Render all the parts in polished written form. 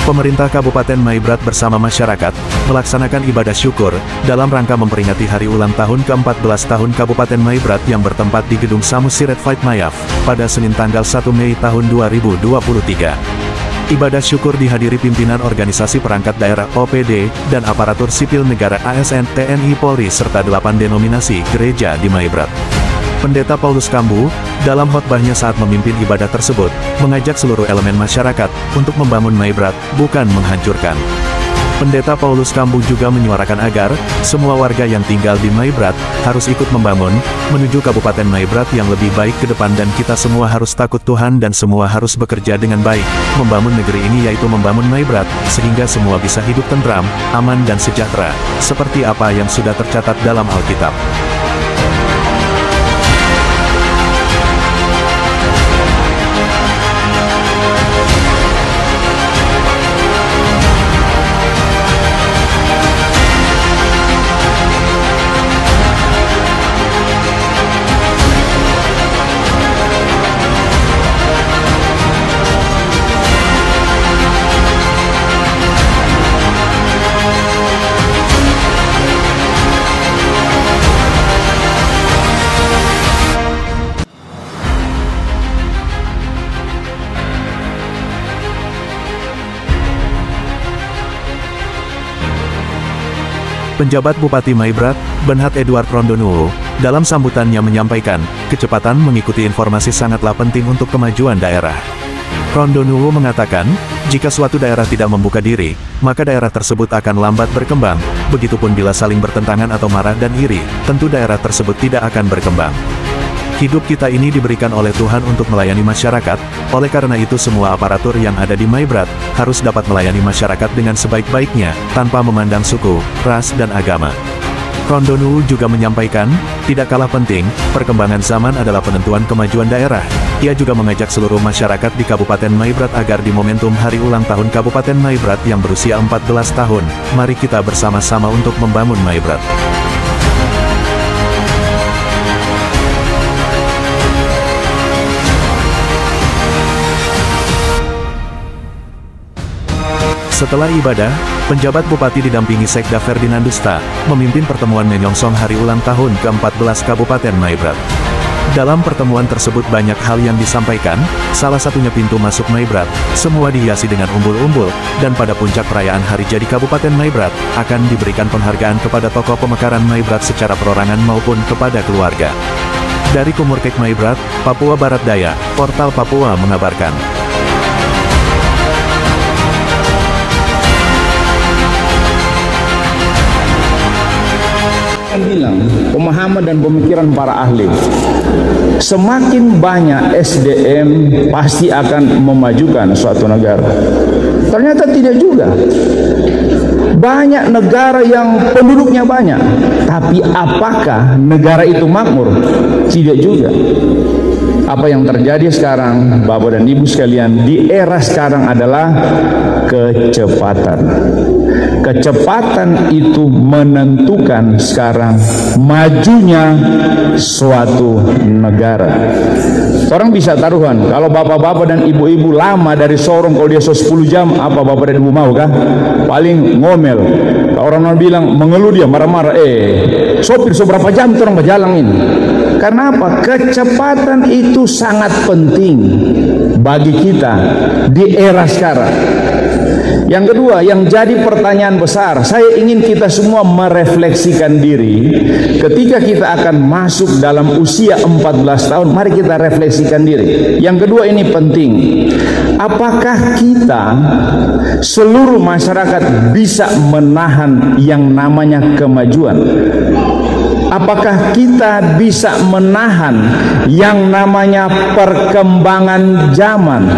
Pemerintah Kabupaten Maibrat bersama masyarakat melaksanakan ibadah syukur dalam rangka memperingati hari ulang tahun ke-14 tahun Kabupaten Maibrat yang bertempat di Gedung Samusiret Fatmayaf pada Senin tanggal 1 Mei tahun 2023. Ibadah syukur dihadiri pimpinan organisasi perangkat daerah OPD dan aparatur sipil negara ASN, TNI, Polri serta 8 denominasi gereja di Maibrat. Pendeta Paulus Kambu, dalam khotbahnya saat memimpin ibadah tersebut, mengajak seluruh elemen masyarakat untuk membangun Maibrat, bukan menghancurkan. Pendeta Paulus Kambu juga menyuarakan agar semua warga yang tinggal di Maibrat harus ikut membangun, menuju Kabupaten Maibrat yang lebih baik ke depan dan kita semua harus takut Tuhan dan semua harus bekerja dengan baik, membangun negeri ini yaitu membangun Maibrat, sehingga semua bisa hidup tentram, aman dan sejahtera, seperti apa yang sudah tercatat dalam Alkitab. Penjabat Bupati Maibrat, Benhat Edward Rondonuwo, dalam sambutannya menyampaikan, kecepatan mengikuti informasi sangatlah penting untuk kemajuan daerah. Rondonuwo mengatakan, jika suatu daerah tidak membuka diri, maka daerah tersebut akan lambat berkembang, begitupun bila saling bertentangan atau marah dan iri, tentu daerah tersebut tidak akan berkembang. Hidup kita ini diberikan oleh Tuhan untuk melayani masyarakat, oleh karena itu semua aparatur yang ada di Maibrat, harus dapat melayani masyarakat dengan sebaik-baiknya, tanpa memandang suku, ras dan agama. Rondonuwo juga menyampaikan, tidak kalah penting, perkembangan zaman adalah penentuan kemajuan daerah. Ia juga mengajak seluruh masyarakat di Kabupaten Maibrat agar di momentum hari ulang tahun Kabupaten Maibrat yang berusia 14 tahun, mari kita bersama-sama untuk membangun Maibrat. Setelah ibadah, penjabat Bupati didampingi Sekda Ferdinandusta, memimpin pertemuan menyongsong hari ulang tahun ke-14 Kabupaten Maibrat. Dalam pertemuan tersebut banyak hal yang disampaikan, salah satunya pintu masuk Maibrat, semua dihiasi dengan umbul-umbul, dan pada puncak perayaan Hari Jadi Kabupaten Maibrat, akan diberikan penghargaan kepada tokoh pemekaran Maibrat secara perorangan maupun kepada keluarga. Dari Kumurkek Maibrat, Papua Barat Daya, Portal Papua mengabarkan. Bilang pemahaman dan pemikiran para ahli, semakin banyak SDM pasti akan memajukan suatu negara. Ternyata tidak juga. Banyak negara yang penduduknya banyak, tapi apakah negara itu makmur? Tidak juga. Apa yang terjadi sekarang, Bapak dan Ibu sekalian, di era sekarang adalah kecepatan. Kecepatan itu menentukan sekarang majunya suatu negara. Orang bisa taruhan, kalau bapak-bapak dan ibu-ibu lama dari Sorong, kalau dia 10 jam, apa bapak dan ibu mau kah? Paling ngomel. Orang bilang mengeluh dia, marah-marah. Sopir seberapa jam itu orang berjalan ini? Karena apa? Kecepatan itu sangat penting bagi kita di era sekarang. Yang kedua, yang jadi pertanyaan besar, saya ingin kita semua merefleksikan diri. Ketika kita akan masuk dalam usia 14 tahun, mari kita refleksikan diri. Yang kedua ini penting. Apakah kita, seluruh masyarakat bisa menahan yang namanya kemajuan? Apakah kita bisa menahan yang namanya perkembangan zaman?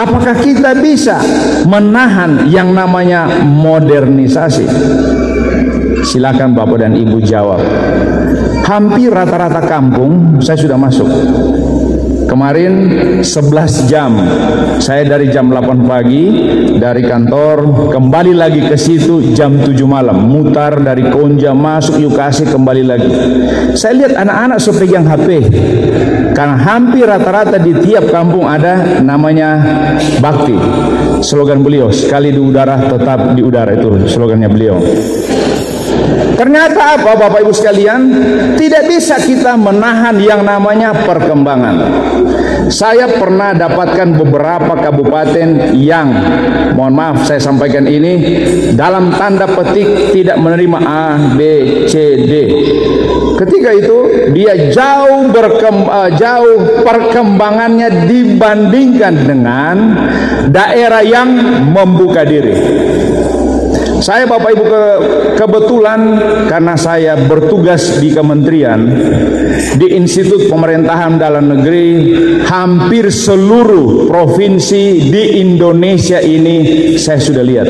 Apakah kita bisa menahan yang namanya modernisasi? Silakan Bapak dan Ibu jawab. Hampir rata-rata kampung saya sudah masuk. Kemarin 11 jam saya dari jam 8 pagi dari kantor kembali lagi ke situ jam 7 malam, mutar dari Konja masuk Yukasi kembali lagi. Saya lihat anak-anak sudah pegang HP, karena hampir rata-rata di tiap kampung ada namanya bakti. Slogan beliau, sekali di udara tetap di udara, itu slogannya beliau. Ternyata apa Bapak Ibu sekalian? Tidak bisa kita menahan yang namanya perkembangan. Saya pernah dapatkan beberapa kabupaten yang, mohon maaf saya sampaikan ini, dalam tanda petik tidak menerima A, B, C, D. Ketika itu dia jauh perkembangannya dibandingkan dengan daerah yang membuka diri. Saya Bapak Ibu kebetulan karena saya bertugas di kementerian, di institut pemerintahan dalam negeri, hampir seluruh provinsi di Indonesia ini saya sudah lihat.